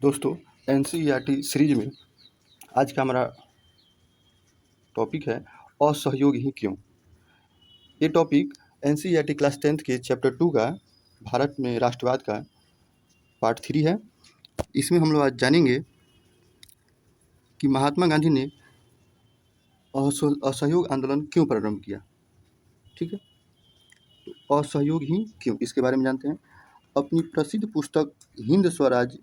दोस्तों, NCERT series में आज का हमारा टॉपिक है असहयोग ही क्यों। ये टॉपिक एनसीईआरटी क्लास 10th के चैप्टर 2 का भारत में राष्ट्रवाद का पार्ट 3 है। इसमें हम लोग आज जानेंगे कि महात्मा गांधी ने असहयोग आंदोलन क्यों प्रारंभ किया। ठीक है, तो असहयोग ही क्यों, इसके बारे में जानते हैं। अपनी प्रसिद्ध पुस्तक हिंद स्वराज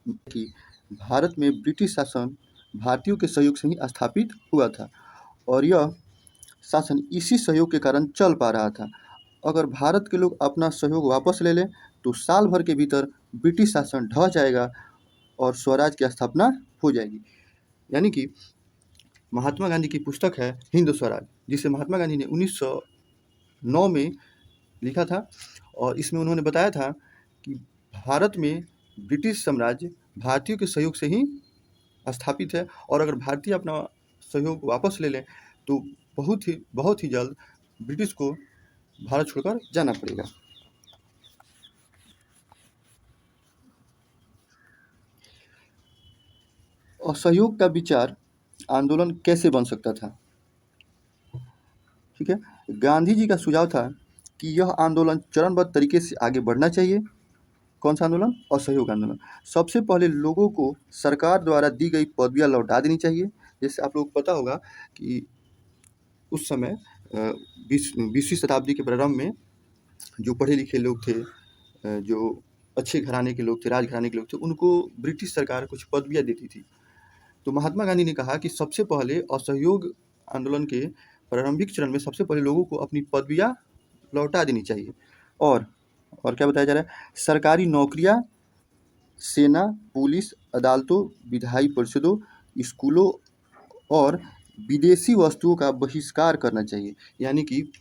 की भारत में ब्रिटिश शासन भारतीयों के सहयोग से ही स्थापित हुआ था और यह शासन इसी सहयोग के कारण चल पा रहा था। अगर भारत के लोग अपना सहयोग वापस ले लें तो साल भर के भीतर ब्रिटिश शासन ढह जाएगा और स्वराज की स्थापना हो जाएगी। यानी कि महात्मा गांधी की पुस्तक है हिंद स्वराज, जिसे महात्मा गांधी ने 1909 में लिखा था और इसमें उन्होंने बताया था कि भारत में ब्रिटिश साम्राज्य भारतीयों के सहयोग से ही स्थापित है और अगर भारतीय अपना सहयोग वापस ले लें तो बहुत ही जल्द ब्रिटिश को भारत छोड़कर जाना पड़ेगा। असहयोग का विचार आंदोलन कैसे बन सकता था। ठीक है, गांधी जी का सुझाव था कि यह आंदोलन चरणबद्ध तरीके से आगे बढ़ना चाहिए। कौन सा आंदोलन? असहयोग आंदोलन। सबसे पहले लोगों को सरकार द्वारा दी गई पदवियां लौटा देनी चाहिए। जैसे आप लोग को पता होगा कि उस समय 20वीं शताब्दी के प्रारंभ में जो पढ़े लिखे लोग थे, जो अच्छे घराने के लोग थे, राजघराने के लोग थे, उनको ब्रिटिश सरकार कुछ पदवियां देती थी। तो महात्मा गांधी ने कहा कि सबसे पहले असहयोग आंदोलन के प्रारंभिक चरण में सबसे पहले लोगों को अपनी पदवियां लौटा देनी चाहिए। और क्या बताया जा रहा है? सरकारी नौकरियां, सेना, पुलिस, अदालतों, विधायी परिषदों, स्कूलों और विदेशी वस्तुओं का बहिष्कार करना चाहिए। यानी कि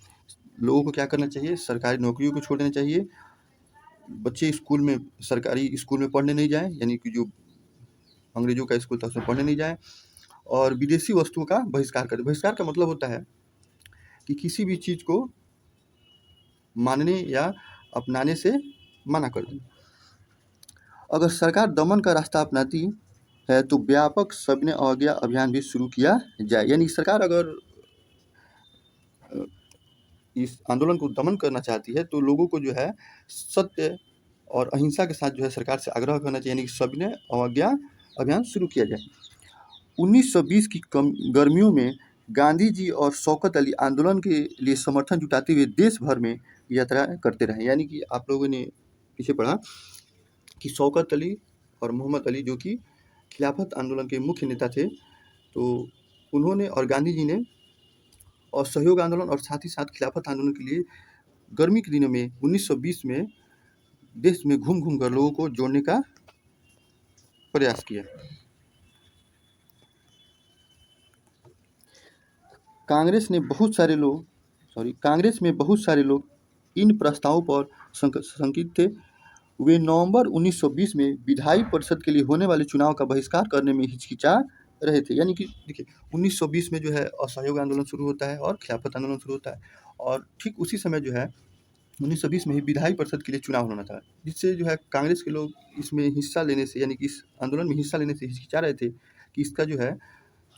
लोगों को क्या करना चाहिए? सरकारी नौकरियों को छोड़ देना चाहिए। बच्चे सरकारी स्कूल में पढ़ने नहीं जाएं, यानी कि जो अंग्रेजों का स्कूल था उसमें पढ़ने नहीं जाएं, और विदेशी वस्तुओं का बहिष्कार करें। बहिष्कार का मतलब होता है कि किसी भी चीज़ को मानने या अपनाने से मना कर दें। अगर सरकार दमन का रास्ता अपनाती है तो व्यापक सविनय अवज्ञा अभियान भी शुरू किया जाए। यानी सरकार अगर इस आंदोलन को दमन करना चाहती है तो लोगों को जो है सत्य और अहिंसा के साथ जो है सरकार से आग्रह करना चाहिए, यानी कि सविनय अवज्ञा अभियान शुरू किया जाए। 1920 की गर्मियों में गांधी जी और शौकत अली आंदोलन के लिए समर्थन जुटाते हुए देश भर में यात्रा करते रहे। यानी कि आप लोगों ने पीछे पढ़ा कि शौकत अली और मोहम्मद अली, जो कि खिलाफत आंदोलन के मुख्य नेता थे, तो उन्होंने और गांधी जी ने असहयोग आंदोलन और साथ ही साथ खिलाफत आंदोलन के लिए गर्मी के दिनों में 1920 में देश में घूम घूम कर लोगों को जोड़ने का प्रयास किया। कांग्रेस में बहुत सारे लोग इन प्रस्तावों पर शंकित थे। वे नवंबर 1920 में विधायी परिषद के लिए होने वाले चुनाव का बहिष्कार करने में हिचकिचा रहे थे। यानी कि देखिए, 1920 में जो है असहयोग आंदोलन शुरू होता है और खिलाफत आंदोलन शुरू होता है, और ठीक उसी समय जो है 1920 में ही विधायी परिषद के लिए चुनाव होना था, जिससे जो है कांग्रेस के लोग इसमें हिस्सा लेने से, यानी कि इस आंदोलन में हिस्सा लेने से हिचकिचा रहे थे कि इसका जो है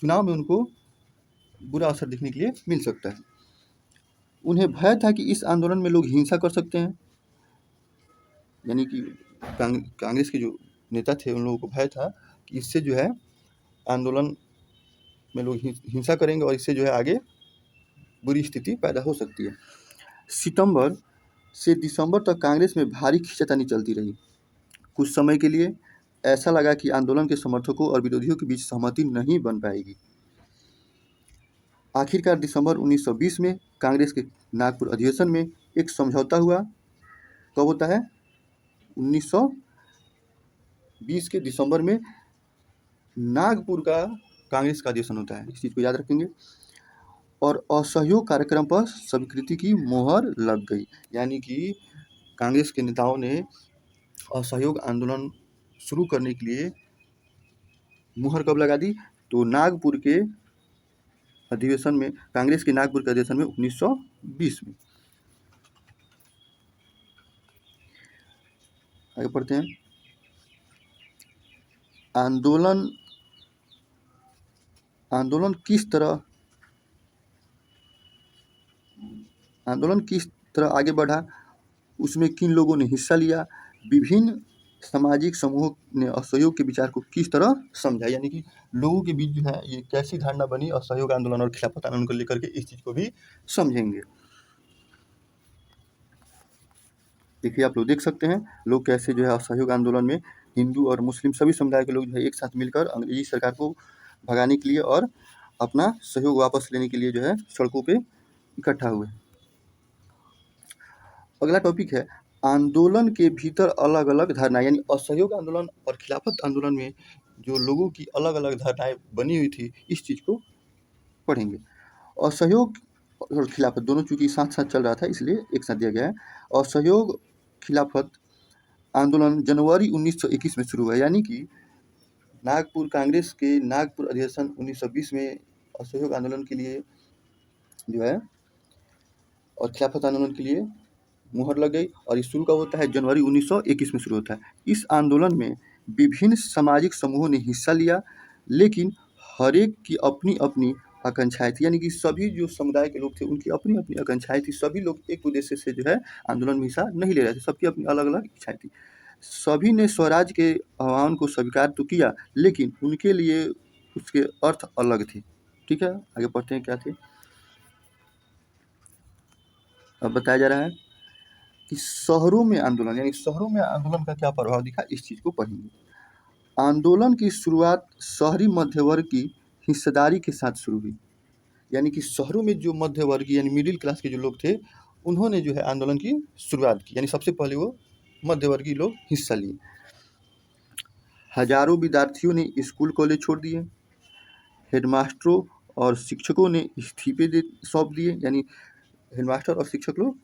चुनाव में उनको बुरा असर देखने के लिए मिल सकता है। उन्हें भय था कि इस आंदोलन में लोग हिंसा कर सकते हैं। यानी कि कांग्रेस के जो नेता थे उन लोगों को भय था कि इससे जो है आंदोलन में लोग हिंसा करेंगे और इससे जो है आगे बुरी स्थिति पैदा हो सकती है। सितंबर से दिसंबर तक कांग्रेस में भारी खींचातानी चलती रही। कुछ समय के लिए ऐसा लगा कि आंदोलन के समर्थकों और विरोधियों के बीच सहमति नहीं बन पाएगी। आखिरकार दिसंबर 1920 में कांग्रेस के नागपुर अधिवेशन में एक समझौता हुआ। कब होता है? 1920 के दिसंबर में नागपुर का कांग्रेस का अधिवेशन होता है, इस चीज़ को याद रखेंगे। और असहयोग कार्यक्रम पर स्वीकृति की मोहर लग गई। यानी कि कांग्रेस के नेताओं ने असहयोग आंदोलन शुरू करने के लिए मुहर कब लगा दी? तो नागपुर के अधिवेशन में, कांग्रेस के नागपुर के अधिवेशन में 1920 में। आगे पढ़ते हैं। आंदोलन आंदोलन किस तरह आगे बढ़ा, उसमें किन लोगों ने हिस्सा लिया, विभिन्न सामाजिक समूहों ने असहयोग के विचार को किस तरह समझा, यानी कि लोगों के बीच जो है ये कैसी धारणा बनी असहयोग आंदोलन और खिलाफत आंदोलन को लेकर के, इस चीज़ को भी समझेंगे। देखिए आप लोग देख सकते हैं लोग कैसे जो है असहयोग आंदोलन में हिंदू और मुस्लिम सभी समुदाय के लोग जो है एक साथ मिलकर अंग्रेजी सरकार को भगाने के लिए और अपना सहयोग वापस लेने के लिए जो है सड़कों पे इकट्ठा हुए। अगला टॉपिक है आंदोलन के भीतर अलग अलग धारणा, यानी असहयोग आंदोलन और खिलाफत आंदोलन में जो लोगों की अलग अलग धारणाएं बनी हुई थी, इस चीज़ को पढ़ेंगे। असहयोग और खिलाफत दोनों चूंकि साथ साथ चल रहा था इसलिए एक साथ दिया गया है। असहयोग खिलाफत आंदोलन जनवरी 1921 में शुरू हुआ, यानी कि नागपुर कांग्रेस के नागपुर अधिवेशन 1920 में असहयोग आंदोलन के लिए जो है और खिलाफत आंदोलन के लिए मुहर लग गई, और ये शुरू कब होता है, जनवरी 1921 में शुरू होता है। इस आंदोलन में विभिन्न सामाजिक समूहों ने हिस्सा लिया, लेकिन हर एक की अपनी अपनी आकांक्षाएं थी, यानी कि सभी जो समुदाय के लोग थे उनकी अपनी अपनी आकांक्षाएं थी। सभी लोग एक उद्देश्य से जो है आंदोलन में हिस्सा नहीं ले रहे थे, सबकी अपनी अलग अलग इच्छाएं थी। सभी ने स्वराज के आह्वान को स्वीकार तो किया, लेकिन उनके लिए उसके अर्थ अलग थे। ठीक है, आगे पढ़ते हैं क्या थे। अब बताया जा रहा है कि शहरों में आंदोलन, यानी शहरों में आंदोलन का क्या प्रभाव दिखा, इस चीज़ को पढ़ेंगे। आंदोलन की शुरुआत शहरी मध्य वर्ग की हिस्सेदारी के साथ शुरू हुई, यानी कि शहरों में जो मध्य वर्गीय यानी मिडिल क्लास के जो लोग थे उन्होंने जो है आंदोलन की शुरुआत की, यानी सबसे पहले वो मध्य वर्गीय लोग हिस्सा लिए। हजारों विद्यार्थियों ने स्कूल कॉलेज छोड़ दिए, हेडमास्टरों और शिक्षकों ने इस्तीफे सौंप दिए, यानी हेडमास्टर और शिक्षक लोग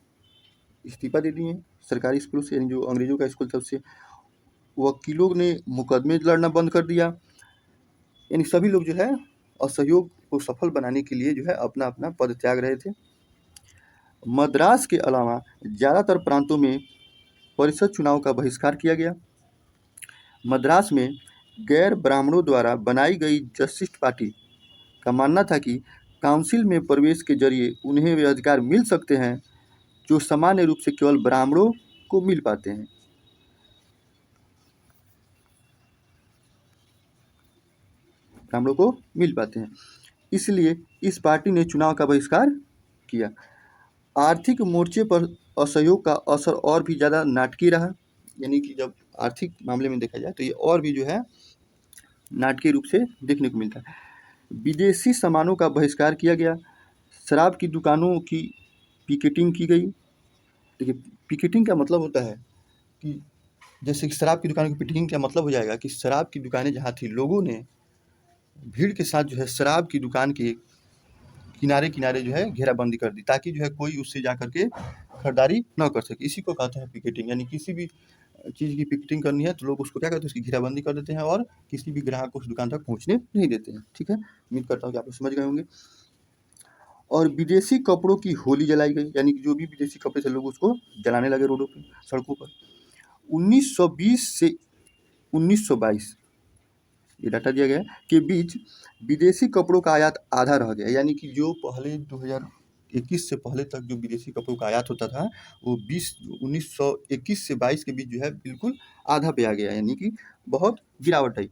इस्तीफा दे दिए सरकारी स्कूलों से, यानी जो अंग्रेजों का स्कूल था उससे। वकीलों ने मुकदमे लड़ना बंद कर दिया, यानी सभी लोग जो है असहयोग को सफल बनाने के लिए जो है अपना अपना पद त्याग रहे थे। मद्रास के अलावा ज़्यादातर प्रांतों में परिषद चुनाव का बहिष्कार किया गया। मद्रास में गैर ब्राह्मणों द्वारा बनाई गई जस्टिस पार्टी का मानना था कि काउंसिल में प्रवेश के जरिए उन्हें वे अधिकार मिल सकते हैं जो सामान्य रूप से केवल ब्राह्मणों को मिल पाते हैं। इसलिए इस पार्टी ने चुनाव का बहिष्कार किया। आर्थिक मोर्चे पर असहयोग का असर और भी ज़्यादा नाटकीय रहा, यानी कि जब आर्थिक मामले में देखा जाए तो ये और भी जो है नाटकीय रूप से देखने को मिलता है। विदेशी सामानों का बहिष्कार किया गया, शराब की दुकानों की पिकेटिंग की गई। देखिए पिकेटिंग का मतलब होता है कि जैसे कि शराब की दुकानों की पिकेटिंग का मतलब हो जाएगा कि शराब की दुकानें जहाँ थी, लोगों ने भीड़ के साथ जो है शराब की दुकान के किनारे किनारे जो है घेराबंदी कर दी, ताकि जो है कोई उससे जा कर के खरीदारी न कर सके। इसी को कहते हैं पिकेटिंग, यानी किसी भी चीज़ की पिकेटिंग करनी है तो लोग उसको क्या करते हैं, उसकी घेराबंदी कर देते हैं और किसी भी ग्राहक को उस दुकान तक पहुँचने नहीं देते हैं। ठीक है, उम्मीद करता हूँ कि आप लोग समझ गए होंगे। और विदेशी कपड़ों की होली जलाई गई, यानी कि जो भी विदेशी कपड़े थे लोग उसको जलाने लगे रोडों पर, सड़कों पर। 1920 से 1922 ये डाटा दिया गया है के बीच विदेशी कपड़ों का आयात आधा रह गया, यानी कि जो पहले 2021 से पहले तक जो विदेशी कपड़ों का आयात होता था वो 1921 से 22 के बीच जो है बिल्कुल आधा पे आ गया, यानी कि बहुत गिरावट आई।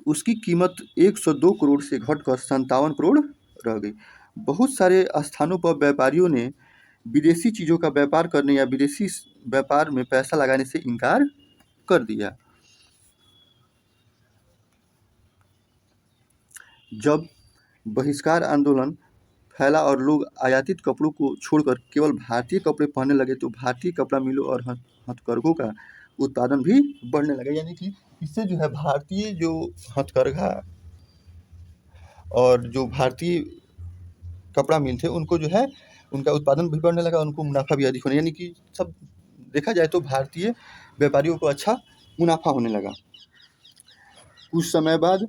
उसकी कीमत 102 करोड़ से घटकर 57 करोड़ रह गई। बहुत सारे स्थानों पर व्यापारियों ने विदेशी चीज़ों का व्यापार करने या विदेशी व्यापार में पैसा लगाने से इनकार कर दिया। जब बहिष्कार आंदोलन फैला और लोग आयातित कपड़ों को छोड़कर केवल भारतीय कपड़े पहनने लगे तो भारतीय कपड़ा मिलों और हथकरघों का उत्पादन भी बढ़ने लगा, यानी कि इससे जो है भारतीय जो हथकरघा और जो भारतीय कपड़ा मिल थे उनको जो है उनका उत्पादन भी बढ़ने लगा, उनको मुनाफा भी अधिक होने, यानी कि सब देखा जाए तो भारतीय व्यापारियों को अच्छा मुनाफा होने लगा। कुछ समय बाद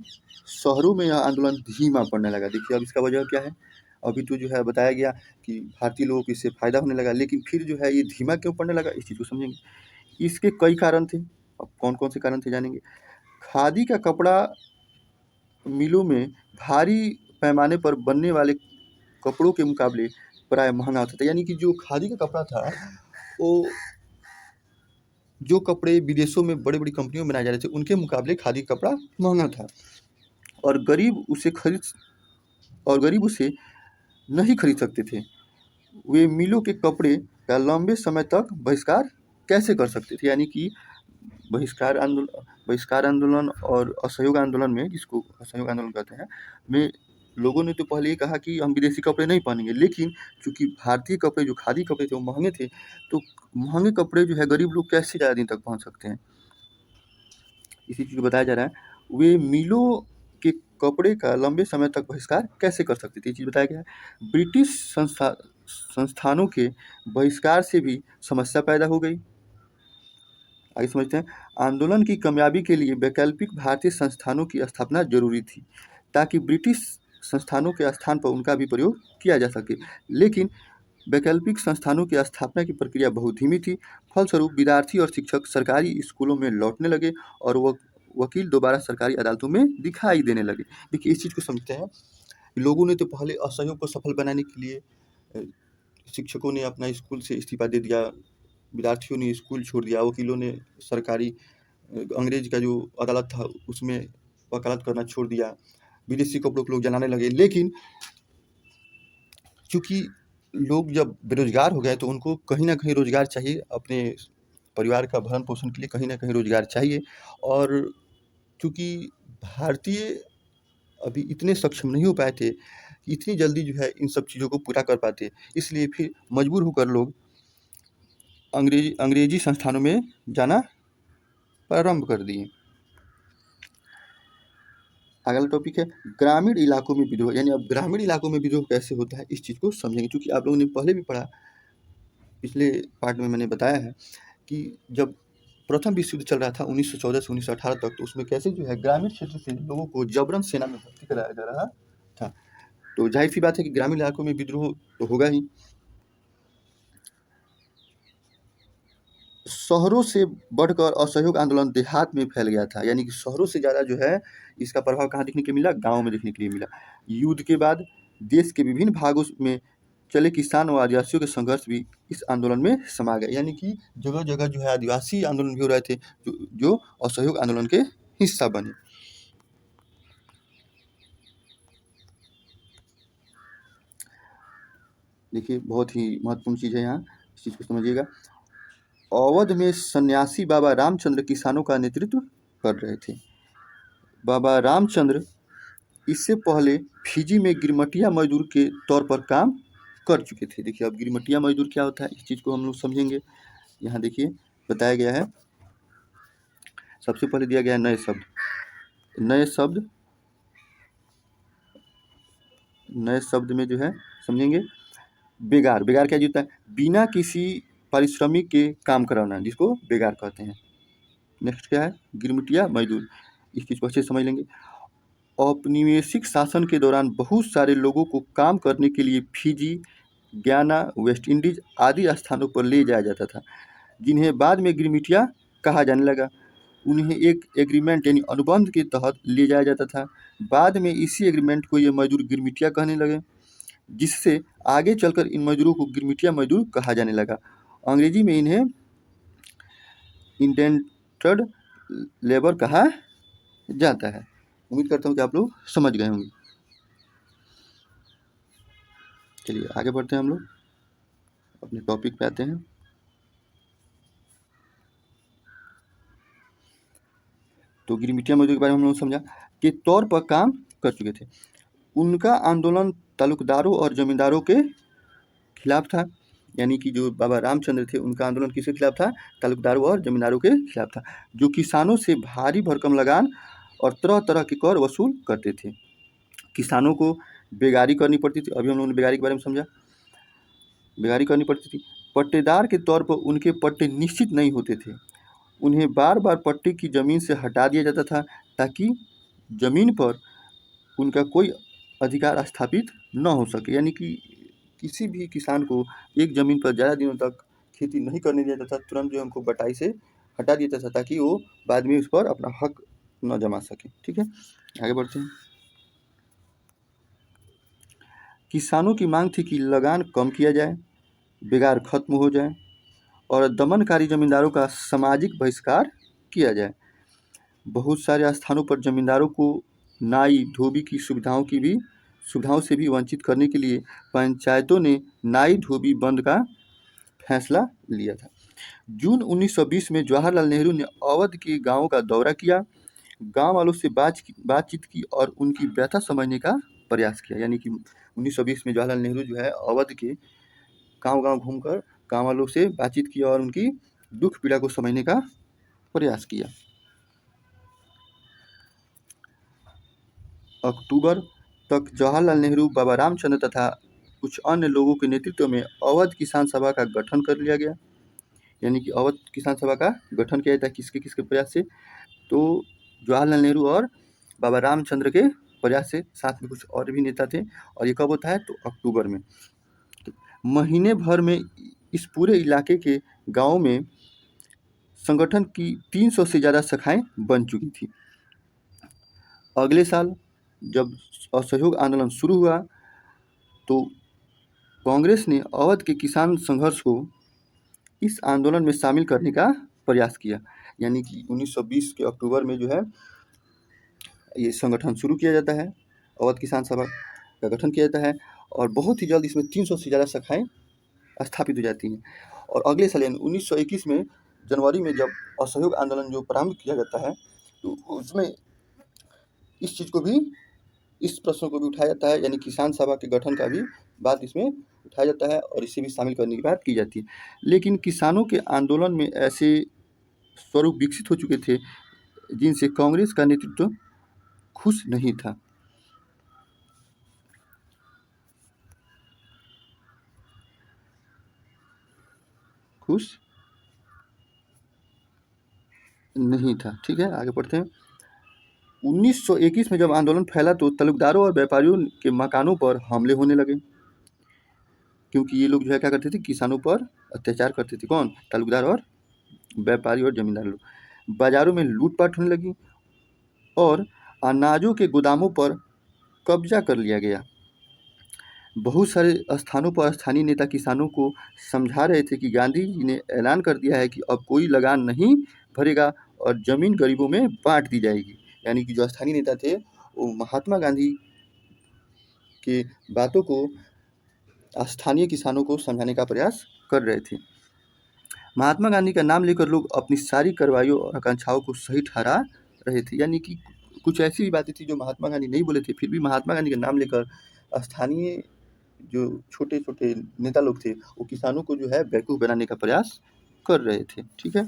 शहरों में यह आंदोलन धीमा पड़ने लगा। देखिए अब इसका वजह क्या है, अभी तो जो है बताया गया कि भारतीय लोगों को इससे फ़ायदा होने लगा, लेकिन फिर जो है ये धीमा क्यों पड़ने लगा, इस चीज़ को समझेंगे। इसके कई कारण थे, अब कौन कौन से कारण थे जानेंगे। खादी का कपड़ा मिलों में भारी पैमाने पर बनने वाले कपड़ों के मुकाबले प्राय महंगा होता था। यानी कि जो खादी का कपड़ा था वो जो कपड़े विदेशों में बड़ी बड़ी कंपनियों में बनाए जा रहे थे उनके मुकाबले खादी का कपड़ा महंगा था और गरीब उसे नहीं खरीद सकते थे। वे मिलों के कपड़े का लंबे समय तक बहिष्कार कैसे कर सकते थे? यानी कि बहिष्कार आंदोलन और असहयोग आंदोलन में, जिसको असहयोग आंदोलन कहते हैं, में लोगों ने तो पहले ही कहा कि हम विदेशी कपड़े नहीं पहनेंगे, लेकिन चूंकि भारतीय कपड़े जो खादी कपड़े थे वो महंगे थे, तो महंगे कपड़े जो है गरीब लोग कैसे ज़्यादा दिन तक पहन सकते हैं, इसी चीज़ को बताया जा रहा है। वे मिलों के कपड़े का लंबे समय तक बहिष्कार कैसे कर सकते थे, ये चीज़ बताया गया है। ब्रिटिश संस्थानों के बहिष्कार से भी समस्या पैदा हो गई। आगे समझते हैं। आंदोलन की कामयाबी के लिए वैकल्पिक भारतीय संस्थानों की स्थापना जरूरी थी ताकि ब्रिटिश संस्थानों के स्थान पर उनका भी प्रयोग किया जा सके, लेकिन वैकल्पिक संस्थानों की स्थापना की प्रक्रिया बहुत धीमी थी। फलस्वरूप विद्यार्थी और शिक्षक सरकारी स्कूलों में लौटने लगे और वकील दोबारा सरकारी अदालतों में दिखाई देने लगे। देखिए, इस चीज़ को समझते हैं। लोगों ने तो पहले असहयोग को सफल बनाने के लिए शिक्षकों ने अपना स्कूल से इस्तीफा दे दिया, विद्यार्थियों ने स्कूल छोड़ दिया, वकीलों ने सरकारी अंग्रेज का जो अदालत था उसमें वकालत करना छोड़ दिया, विदेशी कपड़ों को लोग जलाने लगे। लेकिन चूँकि लोग जब बेरोजगार हो गए तो उनको कहीं ना कहीं रोजगार चाहिए, अपने परिवार का भरण पोषण के लिए कहीं ना कहीं रोजगार चाहिए। और चूँकि भारतीय अभी इतने सक्षम नहीं हो पाए थे कि इतनी जल्दी जो है इन सब चीज़ों को पूरा कर पाते, इसलिए फिर मजबूर होकर लोग अंग्रेजी संस्थानों में जाना प्रारंभ कर दिए। अगला टॉपिक है ग्रामीण इलाकों में विद्रोह। यानी अब ग्रामीण इलाकों में विद्रोह कैसे होता है इस चीज़ को समझेंगे, क्योंकि आप लोगों ने पहले भी पढ़ा, पिछले पार्ट में मैंने बताया है कि जब प्रथम विश्व युद्ध चल रहा था 1914 से 1918 तक, तो उसमें कैसे जो है ग्रामीण क्षेत्र से लोगों को जबरन सेना में भर्ती कराया जा रहा था। तो जाहिर सी बात है कि ग्रामीण इलाकों में विद्रोह तो होगा ही। शहरों से बढ़कर असहयोग आंदोलन देहात में फैल गया था। यानी कि शहरों से ज़्यादा जो है इसका प्रभाव कहाँ देखने के मिला? गाँव में देखने के लिए मिला। युद्ध के बाद देश के विभिन्न भागों में चले किसान और आदिवासियों के संघर्ष भी इस आंदोलन में समा गए। यानी कि जगह जगह जो है आदिवासी आंदोलन भी हो रहे थे, जो असहयोग आंदोलन के हिस्सा बने। देखिए, बहुत ही महत्वपूर्ण चीज़ है यहाँ, इस चीज़ को समझिएगा। अवध में सन्यासी बाबा रामचंद्र किसानों का नेतृत्व कर रहे थे। बाबा रामचंद्र इससे पहले फिजी में गिरमटिया मजदूर के तौर पर काम कर चुके थे। देखिए, अब गिरमटिया मजदूर क्या होता है इस चीज़ को हम लोग समझेंगे। यहाँ देखिए बताया गया है, सबसे पहले दिया गया है नए शब्द में जो है समझेंगे। बेगार क्या होता है? बिना किसी पारिश्रमिक के काम कराना, जिसको बेगार कहते हैं। नेक्स्ट क्या है? गिरमिटिया मजदूर, इस चीज़ को अच्छे समझ लेंगे। औपनिवेशिक शासन के दौरान बहुत सारे लोगों को काम करने के लिए फिजी, गयाना, वेस्ट इंडीज आदि स्थानों पर ले जाया जाता था, जिन्हें बाद में गिरमिटिया कहा जाने लगा। उन्हें एक एग्रीमेंट यानी अनुबंध के तहत ले जाया जाता था। बाद में इसी एग्रीमेंट को ये मजदूर गिरमिटिया कहने लगे, जिससे आगे चलकर इन मजदूरों को गिरमिटिया मजदूर कहा जाने लगा। अंग्रेजी में इन्हें इंडेंटर्ड लेबर कहा जाता है। उम्मीद करता हूँ कि आप लोग समझ गए होंगे। चलिए आगे बढ़ते हैं, हम लोग अपने टॉपिक पे आते हैं। तो गिरमिटिया मजदूर के बारे में हम लोग समझा के तौर पर काम कर चुके थे। उनका आंदोलन तालुकदारों और जमींदारों के खिलाफ था। यानी कि जो बाबा रामचंद्र थे उनका आंदोलन किसके खिलाफ था? तालुकदारों और जमींदारों के खिलाफ था, जो किसानों से भारी भरकम लगान और तरह तरह के कर वसूल करते थे। किसानों को बेगारी करनी पड़ती थी। अभी हम लोगों ने बेगारी के बारे में समझा। बेगारी करनी पड़ती थी। पट्टेदार के तौर पर उनके पट्टे निश्चित नहीं होते थे। उन्हें बार बार पट्टे की ज़मीन से हटा दिया जाता था ताकि ज़मीन पर उनका कोई अधिकार स्थापित न हो सके। यानी कि किसी भी किसान को एक ज़मीन पर ज़्यादा दिनों तक खेती नहीं करने दिया जाता था, तुरंत जो हमको बटाई से हटा दिया जाता था ताकि वो बाद में उस पर अपना हक न जमा सके। ठीक है, आगे बढ़ते हैं। किसानों की मांग थी कि लगान कम किया जाए, बेगार खत्म हो जाए और दमनकारी जमींदारों का सामाजिक बहिष्कार किया जाए। बहुत सारे स्थानों पर जमींदारों को नाई धोबी की सुविधाओं से भी वंचित करने के लिए पंचायतों ने नाई धोबी बंद का फैसला लिया था। जून 1920 में जवाहरलाल नेहरू ने अवध के गांवों का दौरा किया, गांव वालों से बातचीत की और उनकी व्यथा समझने का प्रयास किया। यानी कि 1920 में जवाहरलाल नेहरू जो है अवध के गांव-गांव घूमकर गांव वालों से बातचीत किया और उनकी दुख पीड़ा को समझने का प्रयास किया। अक्टूबर तक जवाहरलाल नेहरू, बाबा रामचंद्र तथा कुछ अन्य लोगों के नेतृत्व में अवध किसान सभा का गठन कर लिया गया। यानी कि अवध किसान सभा का गठन किया जाता है किसके किसके प्रयास से? तो जवाहरलाल नेहरू और बाबा रामचंद्र के प्रयास से, साथ में कुछ और भी नेता थे। और ये कब होता है? तो अक्टूबर में। तो महीने भर में इस पूरे इलाके के गाँव में संगठन की 300 से ज़्यादा शाखाएं बन चुकी थी। अगले साल जब असहयोग आंदोलन शुरू हुआ तो कांग्रेस ने अवध के किसान संघर्ष को इस आंदोलन में शामिल करने का प्रयास किया। यानी कि 1920 के अक्टूबर में जो है ये संगठन शुरू किया जाता है, अवध किसान सभा का गठन किया जाता है और बहुत ही जल्द इसमें 300 से ज़्यादा शाखाएं स्थापित हो जाती हैं। और अगले साल 1921 में जनवरी में जब असहयोग आंदोलन जो प्रारंभ किया जाता है तो उसमें इस चीज़ को भी, इस प्रश्न को भी उठाया जाता है, यानी किसान सभा के गठन का भी बात इसमें उठाया जाता है और इसे भी शामिल करने की बात की जाती है। लेकिन किसानों के आंदोलन में ऐसे स्वरूप विकसित हो चुके थे जिनसे कांग्रेस का नेतृत्व खुश नहीं था। खुश नहीं था। ठीक है, आगे बढ़ते हैं। 1921 में जब आंदोलन फैला तो तलुकदारों और व्यापारियों के मकानों पर हमले होने लगे, क्योंकि ये लोग जो है क्या करते थे, किसानों पर अत्याचार करते थे। कौन? तलुकदार और व्यापारी और जमींदार लोग। बाजारों में लूटपाट होने लगी और अनाजों के गोदामों पर कब्जा कर लिया गया। बहुत सारे स्थानों पर स्थानीय नेता किसानों को समझा रहे थे कि गांधी जी ने ऐलान कर दिया है कि अब कोई लगान नहीं भरेगा और ज़मीन गरीबों में बांट दी जाएगी। यानी कि जो स्थानीय नेता थे वो महात्मा गांधी के बातों को स्थानीय किसानों को समझाने का प्रयास कर रहे थे। महात्मा गांधी का नाम लेकर लोग अपनी सारी कार्रवाइयों और आकांक्षाओं को सही ठहरा रहे थे। यानी कि कुछ ऐसी भी बातें थी जो महात्मा गांधी नहीं बोले थे, फिर भी महात्मा गांधी का नाम लेकर स्थानीय जो छोटे छोटे नेता लोग थे वो किसानों को जो है बेवकूफ़ बनाने का प्रयास कर रहे थे। ठीक है,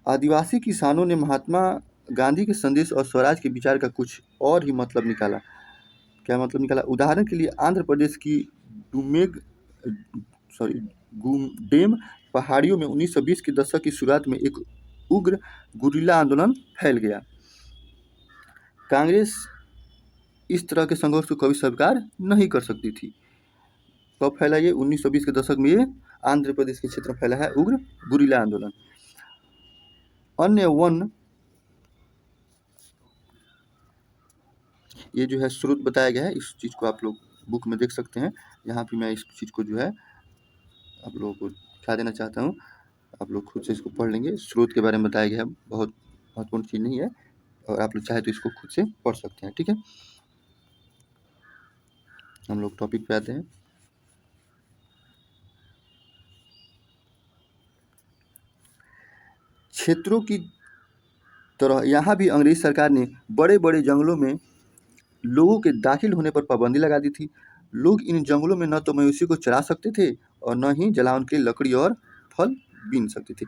आदिवासी किसानों ने महात्मा गांधी के संदेश और स्वराज के विचार का कुछ और ही मतलब निकाला। क्या मतलब निकाला? उदाहरण के लिए आंध्र प्रदेश की गुडेम पहाड़ियों में 1920 के दशक की शुरुआत में एक उग्र गुरिल्ला आंदोलन फैल गया। कांग्रेस इस तरह के संघर्ष को कभी स्वीकार नहीं कर सकती थी। कब फैला ये? 1920 के दशक में ये आंध्र प्रदेश के क्षेत्र में फैला है उग्र गुरिल्ला आंदोलन। अन्य वन, ये जो है स्रोत बताया गया है, इस चीज़ को आप लोग बुक में देख सकते हैं। यहाँ पे मैं इस चीज़ को जो है आप लोगों को दिखा देना चाहता हूँ, आप लोग खुद से इसको पढ़ लेंगे। स्रोत के बारे में बताया गया है, बहुत महत्वपूर्ण चीज़ नहीं है और आप लोग चाहे तो इसको खुद से पढ़ सकते हैं। ठीक है, हम लोग टॉपिक पे आते हैं। क्षेत्रों की तरह यहाँ भी अंग्रेज सरकार ने बड़े बड़े जंगलों में लोगों के दाखिल होने पर पाबंदी लगा दी थी। लोग इन जंगलों में न तो मवेशी को चरा सकते थे और न ही जलावन के लिए लकड़ी और फल बीन सकते थे।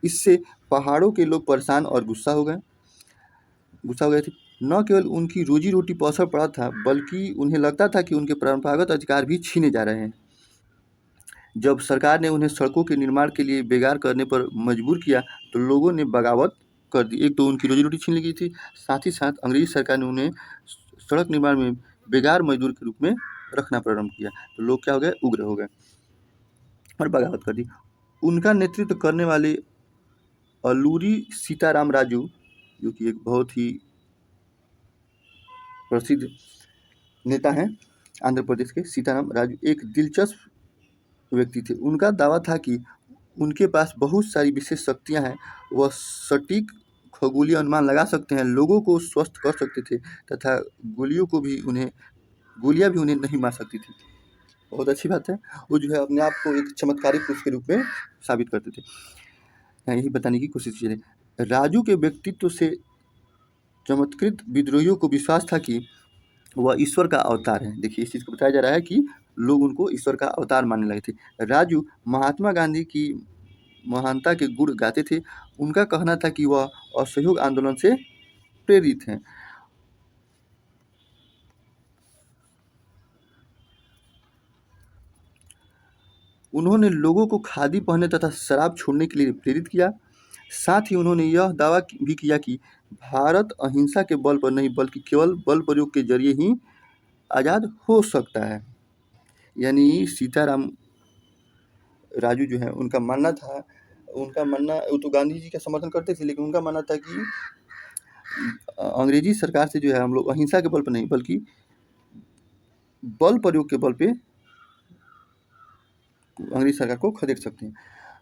इससे पहाड़ों के लोग परेशान और गुस्सा हो गए थे। न केवल उनकी रोजी रोटी पर असर पड़ा था, बल्कि उन्हें लगता था कि उनके परंपरागत अधिकार भी छीने जा रहे हैं। जब सरकार ने उन्हें सड़कों के निर्माण के लिए बेगार करने पर मजबूर किया तो लोगों ने बगावत कर दी। एक तो उनकी रोजी रोटी छीन ली गई थी, साथ ही साथ अंग्रेज सरकार ने उन्हें सड़क निर्माण में बेगार मजदूर के रूप में रखना प्रारंभ किया। तो लोग क्या हो गए? उग्र हो गए और बगावत कर दी। उनका नेतृत्व करने वाले अल्लूरी सीताराम राजू, जो कि एक बहुत ही प्रसिद्ध नेता हैं आंध्र प्रदेश के, सीताराम राजू एक दिलचस्प व्यक्ति थे। उनका दावा था कि उनके पास बहुत सारी विशेष शक्तियां हैं, वह सटीक खगोलीय अनुमान लगा सकते हैं, लोगों को स्वस्थ कर सकते थे तथा गोलियां भी उन्हें नहीं मार सकती थी। बहुत अच्छी बात है। वो जो है अपने आप को एक चमत्कारिक पुरुष के रूप में साबित करते थे। यही बताने की कोशिश की है। राजू के व्यक्तित्व से चमत्कृत विद्रोहियों को विश्वास था कि वह ईश्वर का अवतार है। देखिए, इस चीज़ को बताया जा रहा है कि लोग उनको ईश्वर का अवतार मानने लगे थे। राजू महात्मा गांधी की महानता के गुण गाते थे। उनका कहना था कि वह असहयोग आंदोलन से प्रेरित हैं। उन्होंने लोगों को खादी पहनने तथा शराब छोड़ने के लिए प्रेरित किया। साथ ही उन्होंने यह दावा भी किया कि भारत अहिंसा के बल पर नहीं बल्कि केवल बल प्रयोग के जरिए ही आज़ाद हो सकता है। यानी सीताराम राजू जो है, उनका मानना वो तो गांधी जी का समर्थन करते थे, लेकिन उनका मानना था कि अंग्रेजी सरकार से जो है हम लोग अहिंसा के बल पर नहीं बल्कि बल प्रयोग के बल पे अंग्रेजी सरकार को खदेड़ सकते हैं।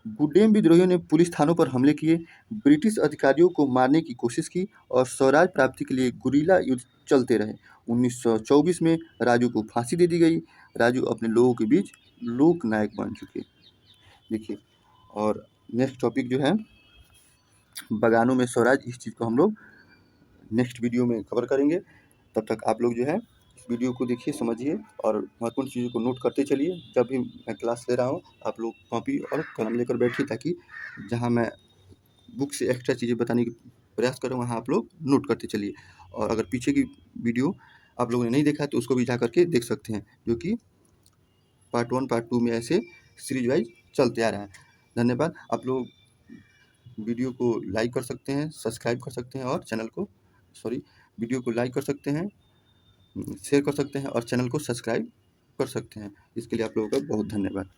गुडेम विद्रोहियों ने पुलिस थानों पर हमले किए, ब्रिटिश अधिकारियों को मारने की कोशिश की और स्वराज प्राप्ति के लिए गुरीला युद्ध चलते रहे। 1924 में राजू को फांसी दे दी गई। राजू अपने लोगों के बीच लोक नायक बन चुके। देखिए, और नेक्स्ट टॉपिक जो है बगानों में स्वराज, इस चीज़ को हम लोग नेक्स्ट वीडियो में कवर करेंगे। तब तक आप लोग जो है इस वीडियो को देखिए, समझिए और महत्वपूर्ण चीज़ों को नोट करते चलिए। जब भी मैं क्लास ले रहा हूँ आप लोग कॉपी और कलम लेकर बैठिए, ताकि जहाँ मैं बुक से एक्स्ट्रा चीज़ें बताने की प्रयास कर रहा हूँ वहाँ आप लोग नोट करते चलिए। और अगर पीछे की वीडियो आप लोगों ने नहीं देखा तो उसको भी जा करके देख सकते हैं, जो कि पार्ट 1 पार्ट 2 में ऐसे सीरीज वाइज चलते आ रहा है। धन्यवाद। आप लोग वीडियो को लाइक कर सकते हैं, सब्सक्राइब कर सकते हैं और वीडियो को लाइक कर सकते हैं, शेयर कर सकते हैं और चैनल को सब्सक्राइब कर सकते हैं। इसके लिए आप लोगों का बहुत धन्यवाद।